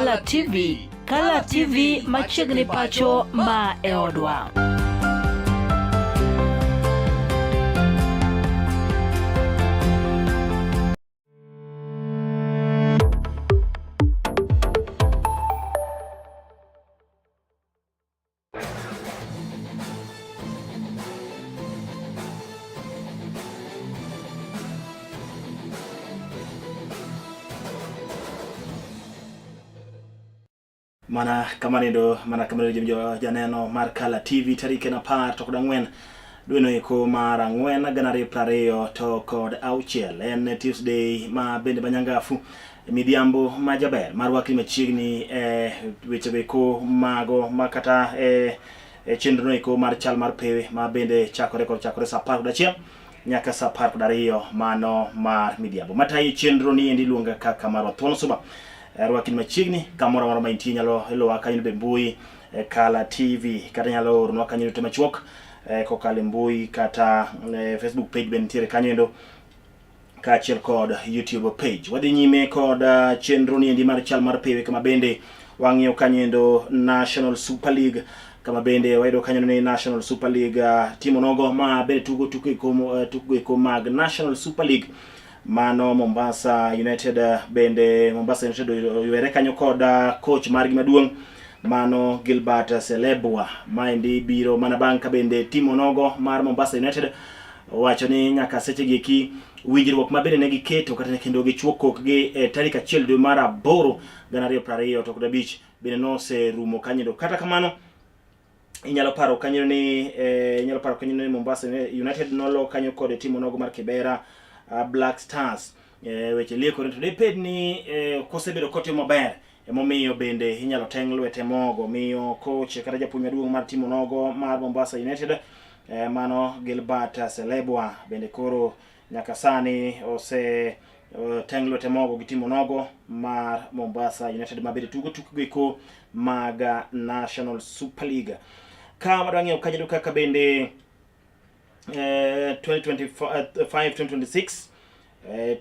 Color TV. Color TV machiegni pacho ma eodwa. Mana kamanindo jimjo janeno mar Color TV tarike na par to kod ang'wen dweno eko mar ang'wen gana 20 to kod auchiel en Tuesday ma bende banyangafu midhiambo majaber marwaki machiegni weche eko mago makata chenro eko mar chal mar pewe ma bende chakore sa 11 nyaka sa 12 mano mar midhiambo matayi chenro ni endi luonga kaka mar Thuon Suba. Rwaki machiegni kamoro moro mainti nyalo elowa kanyo be mbui Color TV kata nyalo ornwa kanyo to machuok kokale mbui kata Facebook page ben tiere kanyo endo kaachiel kod YouTube page. Wadhi nyime kod chenro ni endi mar chal mar pewe kama bende wang'iyo kanyo endo National Super League kama bende wayudo kanyo ni National Super League timo nogo ma bende tugo eko mag National Super League mano Mombasa United bende Mombasa United yuere kanyo kod coach margi maduong' mano Gilbert Selebwa maendi biro mana banka bende timo nogo mar Mombasa United wacho ni nyaka seche giki winjruok mabende ne giketo kata kendo gichuok kokgi tarik 1 dwe mar 8 2020 to kod abich bende noserumo kanyo. Kata kamano inyalo paro kanyo ni Mombasa United nolo kanyo kod timo nogo mar Kibera Black Stars weche lieko to deped ni kosebedo kotimo maber emomiyo bende inyalo teng lwete mogo miyo coach kata japuonj maduong' mar timo nogo mar Mombasa United mano Gilbert Selebwa bende koro nyaka sani ose teng lwete mogo gi timo nogo mar Mombasa United mabende tugo tukgo mag National Super League kama dwang'eyo kanyo kaka bende 2025-2026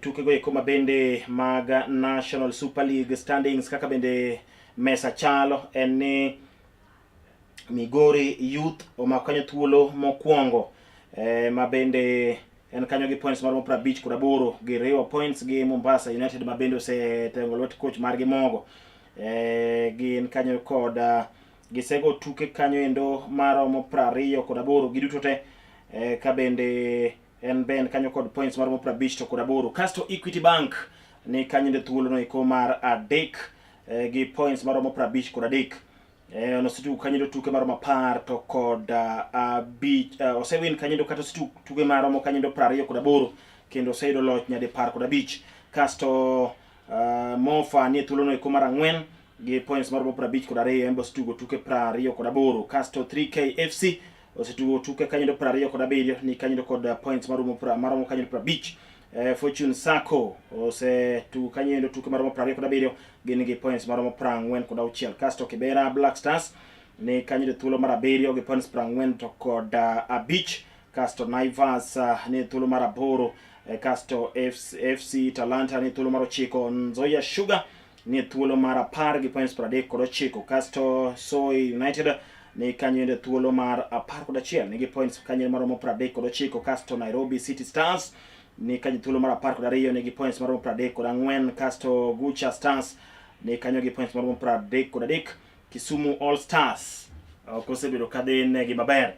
tukego eko mabende mag National Super League standings kaka bende mesa chalo en ni Migori Youth omako kanyo thuolo mokwongo mabende en kanyo gi points maromo 58 gi riwo points gi Mombasa United mabende osetengo lwet coach margi mogo gin kanyo kod gisego tuke kanyo endo maromo 28 giduto te ka bende en ben kanyo kod points maromo 50 to kod 8. Kasto Equity Bank ni kanyo de thuolo no iko mar adek gi points maromo 50 kod 3. Ono situ kanyo do tuke maromo 10 to kod abich osewin kanyo do kata situ tuke maromo kanyo do 20 kod 8 kendo seido loch nyade 10 kod 5. Kasto Mofa ni thuolo no iko mar 4 gi points maromo 50 kod 2 embo situ tuke 20 kod 8. Kasto 3K FC osetugo tuke kanyo do 20 kod 7 ni kanyo kod points maromo kanyo do 5. Fortune Sacco osetugo kanyo do tuke maromo 20 kod 7 gin gi points maromo 40 kod 6. Kasto Kibera Black Stars ni kanyo do thuolo mar 7 gi points 40 to kod 5. Kasto Naivas ni thuolo mar 8. Kasto FC Talanta ni thuolo mar 9. Nzoia Sugar ni thuolo mar 10 gi points 30 kod 9. Kasto Soy United ni kanyo de thuolo mar 11 ni gi points kanyo maromo 30 kod 9. Kasto Nairobi City Stars ni kanyo thuolo mar 12 ni gi points maromo 30 kod 4. Kasto Gucha Stars ni kanyo gi points maromo 30 kod 3. Kisumu All Stars kosebedo kadene gi maber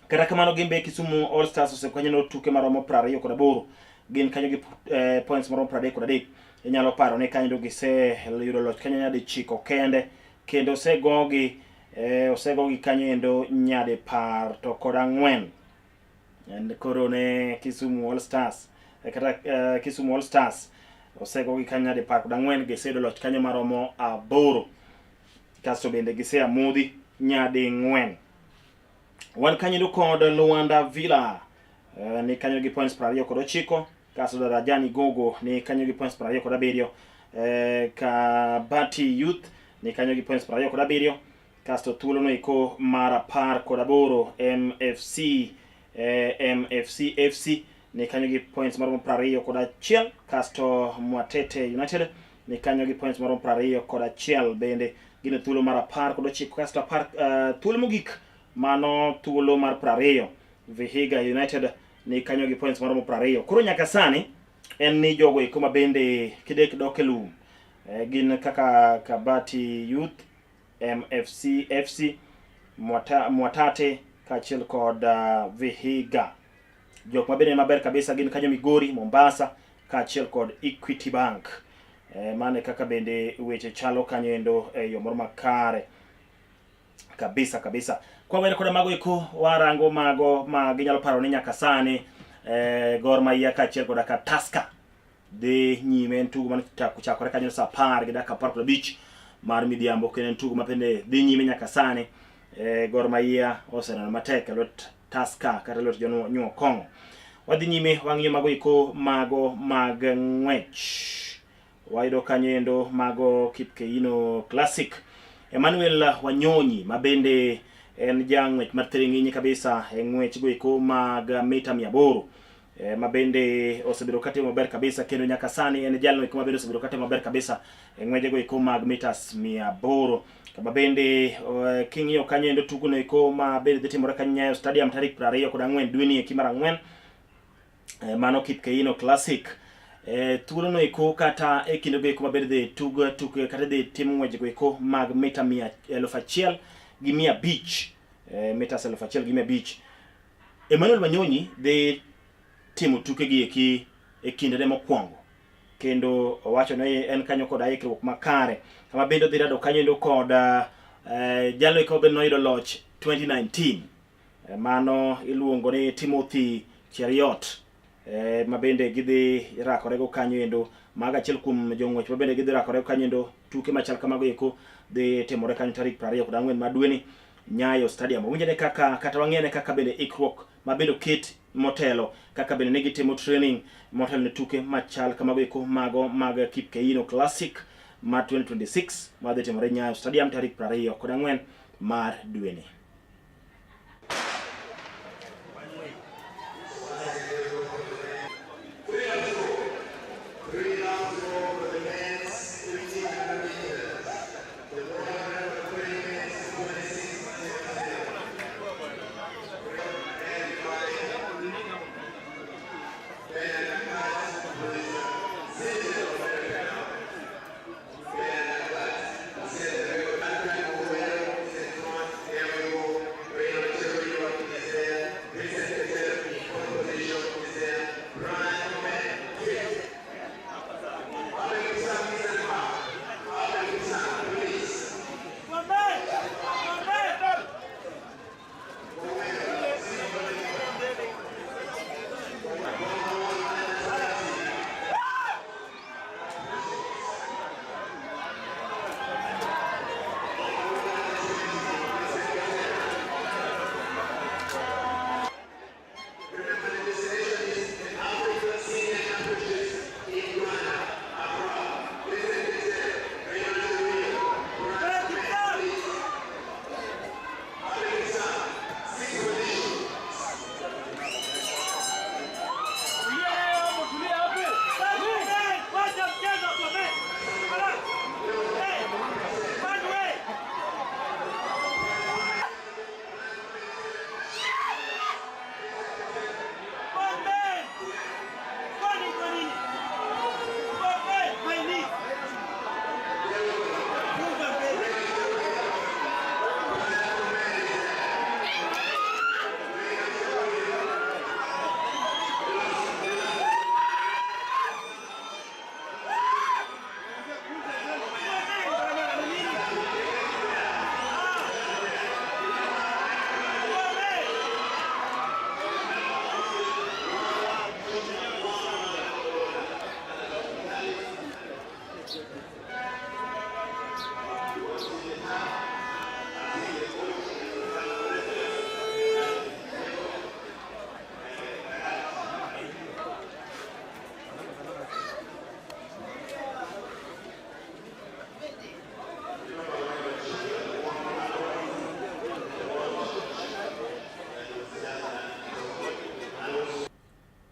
kata kamano gimbe Kisumu All Stars osekanyo no tuke maromo 20 kod 8 gin kanyo gi points maromo 30 kod 3. Inyalo paro ni kanyo gise yudo loch kanyo nyadi 9 kende kendo osegogi kanyo endo nyade 10 to kod 4 and koro ne Kisumu All Stars kata Kisumu All Stars osegogi kanyo nyade 10 kod 4 gisedo loch kanyo maromo 8. Kasto bende gisea mudhi nyade 4. Wan kanyo kod Luanda Villa ni kanyo gi points 20 kod 9. Kasto Darajani Gogo ni kanyo gi points 20 kod 7. Kabati Youth ni kanyo gi points 20 kod 7. Kasto thuolo no iko mar 10 kod 8 MFC FC ni kanyo gi points maromo 20 kod 1. Kasto Mwatete United ni kanyo gi points marom 20 kod achiel. Bende gin thuolo mar 10 kod 9 kasto thuolo mogik mano thuolo mar 20. Vihiga United ni kanyo gi points marom 20. Koro nyaka sani en ni jogo iko ma bende kidek dok e lum gin kaka Kabati Youth, MFC FC, Mwatate kaachiel kod Vihiga. Jok ma bende maber kabisa gin kanyo Migori, Mombasa kaachiel kod Equity Bank. Mane kaka bende weche chalo kanyo endo yo moro makare kabisa. Kwa wele koda mago iko warango mago ma ginyalo paro ni nyaka sani Gor Mahia kaachiel kod Tusker de nyime en tugo man chakore kanyo saa 10 gi dakika 15 mar midhiambo, kendo en tugo ma bende dhi nyime nyaka sani. Gor Mahia oseneno matek e lwet Tusker kata lwet jonyuo Kong'o. Wadhi nyime wang'iyo mago iko mago mag ng'wech. Wayudo kanyo endo mago Kipkeino Classic. Emmanuel Wanyonyi ma bende en jang'wech mathiring'inyi kabisa e ng'wech go iko mag mita 800. Ma bende osebedo katimo maber kabisa, kendo nyaka sani en jalno iko ma bende osebedo katimo maber kabisa e ng'weje go iko mag mitas 800. Kama bende king'iyo kanyo endo tugo no iko ma bende dhi timore kanyo Nyayo Stadium tarik 24 dwe ni mar 4. Mano Kipkeino Classic. Thuolo no iko kata e kinde go iko ma bende dhi tugo kata dhi timo ng'weje go iko mag mita 1,500 gi 500. Mitas 1,500 gi 500. Emmanuel Wanyonyi dhi timo tuke gi eki e kinde mokwongo, kendo owacho ni en kanyo kod aikruok makare. Kama bende dhi rado kanyo endo kod jalo iko bende noyudo loch 2019. Mano iluongo ni Timothy Cheriot. Ma bende gidhi rakore go kanyo endo mag achiel kuom jong'wech ma bende gidhi rakore go kanyo endo. Tuke machal kamago eko dhi timore kanyo tarik 24 mar dwe ni Nyayo Stadium. Winjane kaka kata wang'ene kaka bende ikruok ma bende ket motelo, kaka bende negi timo training motelo ne tuke machal kamago eko mago mag Kipkeino Classic ma 2026 ma dhi timore Nyayo Stadium tarik 24 mar dwe ni.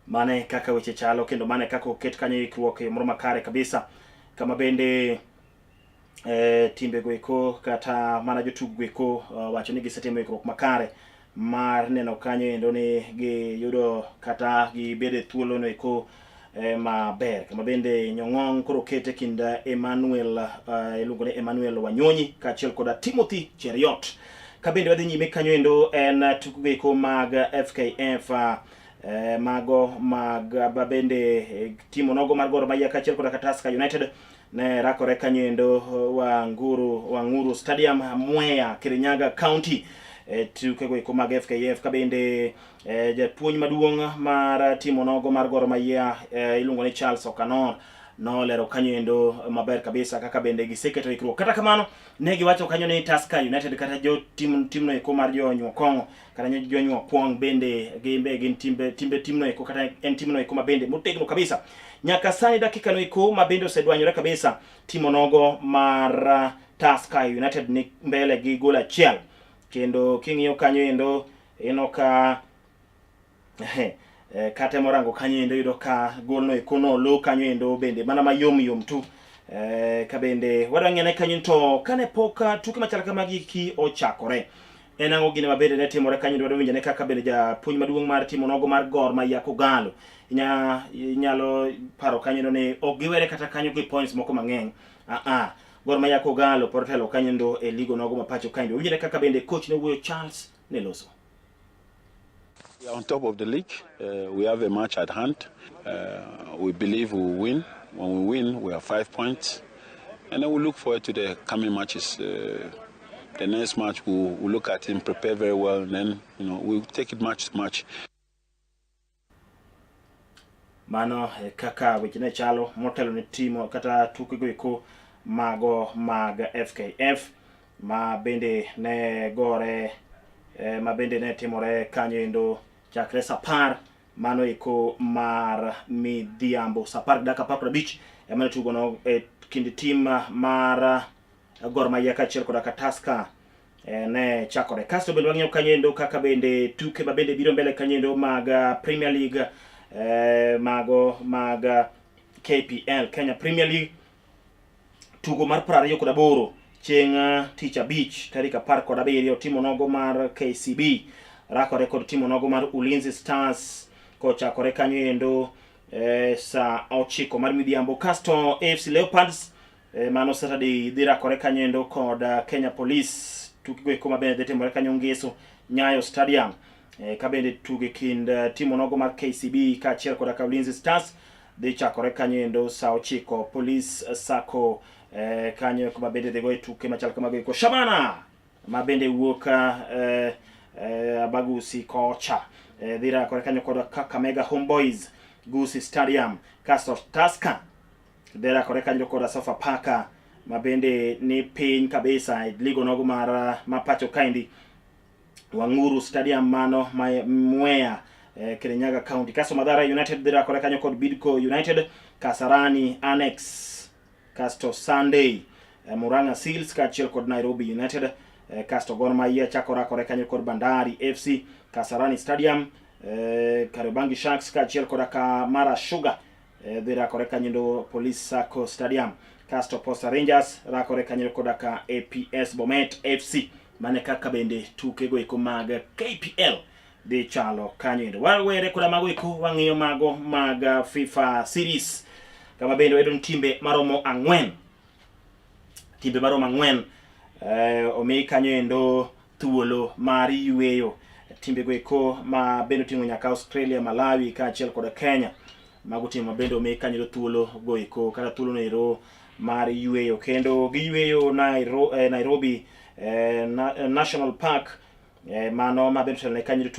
Mane kaka weche chalo, kendo mane kaka oket kanyo ikruok moro makare kabisa kama bende timbe goeko kata mana jotug goeko wacho ni gisetimo ikruok makare mar neno kanyo endo ni giyudo kata gibede thuolo no eko maber. Kama bende Nyong'ong koro kete kind Emmanuel iluongo ni Emmanuel Wanyonyi kaachiel koda Timothy Cheriot. Ka bende wadhi nyime kanyo endo en tukgo eko mag FKF mago mag bende timo nogo mar Gor Mahia kaachiel koda Tusker United ne rakore kanyo endo Wanguru Stadium, Mwea, Kirinyaga County. Tukego eko mag FKF. Ka bende japuonj maduong' mar timo nogo mar Gor Mahia iluongo ni Charles Okanor no lero kanyo endo maber kabisa kaka bende giseketo ikruok. Kata kamano ne giwacho kanyo ni Tusker United kata jo timno eko mar jo Nyuokwong kata jo Nyuokwong bende gimbe gin timno eko kata en timno eko mabende motegno kabisa. Nyaka sani dakika no eko mabende osedwanyore kabisa timo nogo mar Tusker United ni mbele gi gol achiel. Kendo king'iyo kanyo endo enoka kate morango kanyo endo yudo ka gol no eko no lo kanyo endo bende mana mayom tu. Ka bende wadang'ene kanyo to kane poka tuke machal kamagi ki ochakore en ang'o gine mabende ne timore kanyo endo winjane kaka bende japuonj maduong' mar timo nogo mar Gor Mahia Kogalo inyalo paro kanyo endo ni ok giwere kata kanyo gi points moko mang'eny. Gor Mahia Kogalo portelo kanyo endo e ligo nogo mapacho kanyo winjane kaka bende coach ne wuoyo Charles Neloso. We are on top of the league. We have a match at hand. We believe we will win. When we win, we have 5 points. And then we look forward to the coming matches. The next match, we'll look at him, prepare very well, and then we'll take it match to match. Mano kaka wechine chalo motelo ni timo kata tukego eko mago mag FKF ma bende ne gore ma bende ne timore kanyo endo chakre sapar mano eko mar midhiambo sapar daka 15 emane tugo no kindi tim mar Gor Mahia kaachiel koda Tusker ne chakore. Kasto bende wang'iyo kanyo endo kaka bende tuke ma bende biro mbele kanyo endo mag Premier League mago mag KPL Kenya Premier League tugo mar 28 chieng' tich abich tarik 17 timo nogo mar KCB rakore kod timo nogo mar Ulinzi Stars kochakore kanyo endo saa 9 mar midhiambo. Kasto AFC Leopards mano Saturday dhi rakore kanyo endo kod Kenya Police tukgo eko mabende timore kanyo Ngeso Nyayo Stadium. Ka bende tuge kind timo nogo mar KCB kaachiel kod Ulinzi Stars dhi chakore kanyo endo saa 9 Police Sacco kanyo kuma bende dhi goyo tuke machal kamago eko. Shabana ma bende wuok Bagusi kocha dhi rakore kanyo kod Kakamega Homeboys Gusii Stadium. Kasto Tusker dhi rakore kanyo kod Sofapaka ma bende ni piny kabisa ligo nogo mar mapacho kaindi Wanguru Stadium mano Mwea Kirinyaga County. Kasto Mathare United dhi rakore kanyo kod Bidco United, Kasarani Annex, kasto Sunday Murang'a Seals kaachiel kod Nairobi United. Kasto Gor Mahia chako rakore kanyo kod Bandari FC, Kasarani Stadium, Kariobangi Sharks kaachiel kod Mara Sugar dhi rakore kanyo ndo Police Sacco Stadium. Kasto Posta Rangers rakore kanyo kod APS Bomet FC mane kaka bende tukego eko mag KPL dhi chalo kanyo endo. Wawere koda mago eko wang'iyo mago mag FIFA Series kama bende wedon timbe maromo 4 omi kanyo endo thuolo mar yueyo. Timbego eko ma bende ting'o nyaka Australia, Malawi kaachiel kod Kenya mago timo bende omi kanyo thuolo go eko kata thuolo no ero mar yueyo. Kendo giyueyo Nairobi National Park mano ma bende ne kanyo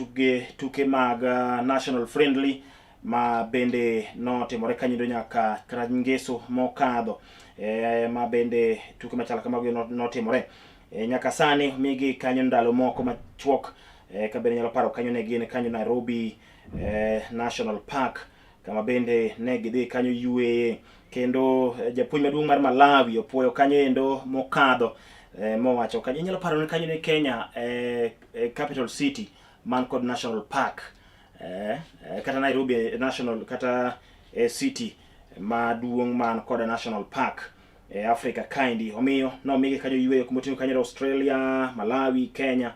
tuke mag National Friendly ma bende no timore kanyo nyaka Ngeso mokadho ma bende tuke machal kamago no timore nyaka sani migi kanyo ndalo moko machuok ka bende nyalo paro kanyo ne gin kanyo Nairobi National Park kama bende ne gidhi kanyo yueye. Kendo japuonj maduong' mar Malawi opuoyo kanyo endo mokadho mowacho kanyo nyalo paro kanyo ne Kenya Capital City man kod National Park kata Nairobi National kata City maduong' man koda National Park Africa kaindi. Omiyo no migi kanyo yweyo kumotingo kanyo Australia, Malawi, Kenya.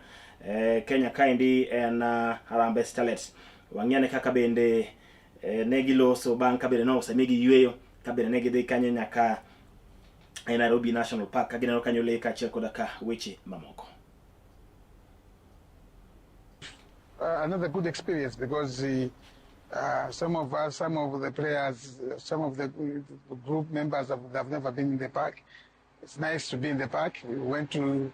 Kenya kaindi en Harambee Starlets. Wang'iyane kaka bende negiloso bang' ka bende no osemigi yweyo ka bende negidhi kanyo nyaka Nairobi National Park ka gineno kanyo lee kaachiel koda ka weche mamoko. Another good experience because some of the players, some of the group members have never been in the park. It's nice to be in the park. We went to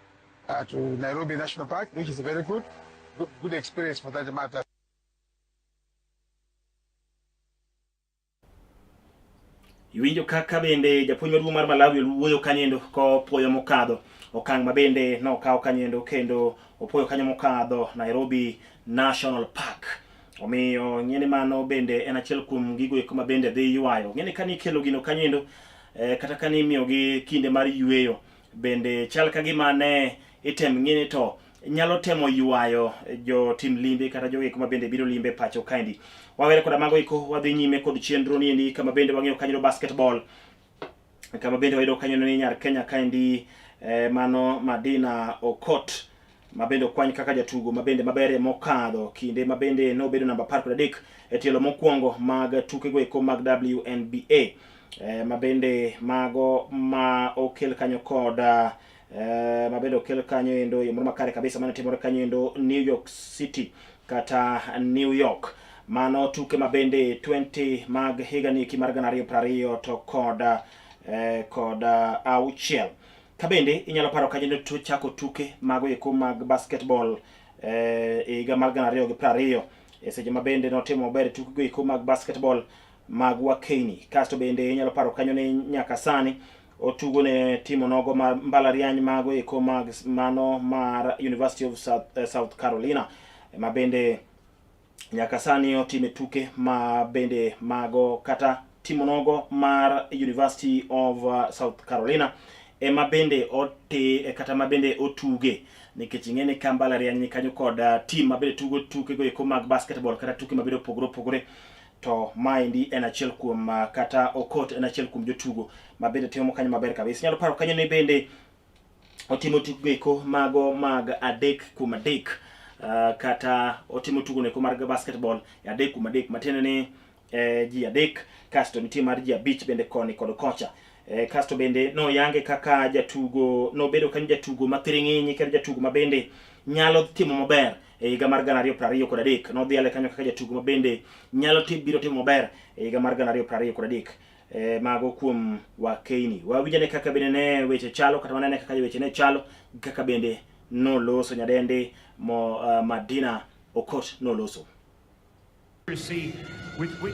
Nairobi National Park, which is a very good experience for that matter. Iwinjo kaka bende japuonj maduong' mar Malawi wuoyo kanyendo ko puoyo mokadho okang' mabende no kawo kanyendo kendo opuoyo kanyo mokadho Nairobi National Park. Omiyo ng'eni mano bende en achiel kuom gigo eko mabende dhi ywayo. Ng'eni kani kelo gino kanyendo kata kani imiyo gi kinde mar yweyo bende chal ka gima ne item ng'eni to nyalo temo ywayo jo tim limbe kata jogo eko mabende biro limbe pacho kaindi. Wawere koda mago eko wadhi nyime kod chenro ni endi kama bende wang'iyo kanyo basketball kama bende wayudo kanyo ni nyar Kenya kaindi mano Madina Okot mabende okwany kaka jatugo mabende mabere mokadho kinde mabende no bedo namba 13 e tielo mokwongo mag tukego eko mag WNBA mabende mago ma okel kanyo koda mabende okel kanyo endo yomoro makare kabisa mane timore kanyo endo New York City kata New York. Mano tuke mabende 20 mag higani mar 2020 to koda auchiel. Kabende inyalo paro kanyo to chako tuke mago eko mag basketball higa mar 2020 seche mabende notimo maber tuke eko mag basketball mag Wakeini. Kasto bende inyalo paro kanyo ni nyaka sani otugo ne timo nogo mar mbalariany mago eko mag mano mar University of South Carolina mabende nyaka sani otime tuke mabende mago kata timo nogo mar University of South Carolina mabende kata mabende otuge nikech ing'ene ka mbalariany kanyo koda team mabende tugo tuke go eko mag basketball kata tuke mabende opogore to maendi en achiel kuom kata Okot en achiel kuom jotugo mabende timo kanyo maber kabisa. Nyalo paro kanyo ne bende otimo tuke eko mago mag 3-3 kata otimo tugo eko mar basketball 3-3 matene ni ji 3 kasto nitie mar ji 5 bende koni kod kocha. Kasto bende no yange kaka jatugo no bedo kanyo jatugo mathiring'inyi kendo jatugo mabende nyalo timo maber higa mar 2023 no dhiale kanyo kaka jatugo mabende nyalo biro timo maber higa mar 2023 mago kuom Wakeini. Wawinjane kaka bende ne weche chalo kata wanene kaka weche ne chalo kaka bende no loso nyadende Madina Okot no loso.